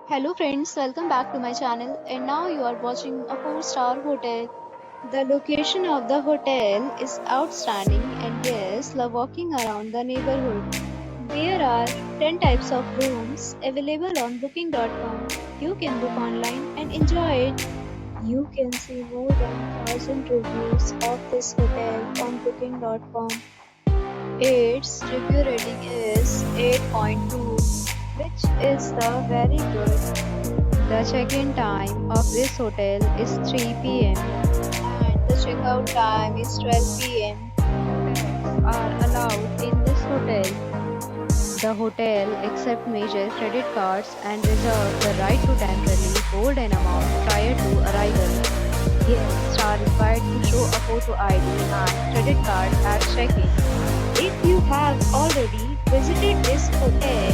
Hello friends, welcome back to my channel and now you are watching a 4-star hotel. The location of the hotel is outstanding and guests love walking around the neighborhood. There are 10 types of rooms available on booking.com. You can book online and enjoy it. You can see more than 1000 reviews of this hotel on booking.com. Its review rating is 8.2, which is the very good. The check-in time of this hotel is 3 p.m. and the checkout time is 12 p.m. Pets are allowed in this hotel. The hotel accepts major credit cards and reserves the right to temporarily hold an amount prior to arrival. Guests are required to show a photo ID and credit card at check-in. If you have already visited this hotel,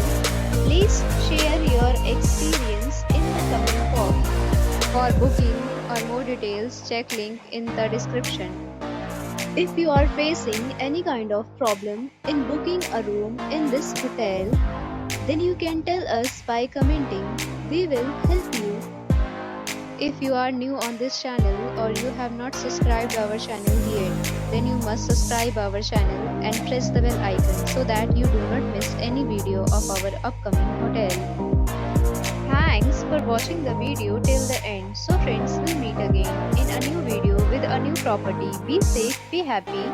please share your experience in the comment box. For booking or more details, check link in the description. If you are facing any kind of problem in booking a room in this hotel, then you can tell us by commenting. We will help you. If you are new on this channel or you have not subscribed our channel yet, then you must subscribe our channel and press the bell icon so that you do not miss any video of our upcoming hotel. Thanks for watching the video till the end. So friends, we'll meet again in a new video with a new property. Be safe, be happy.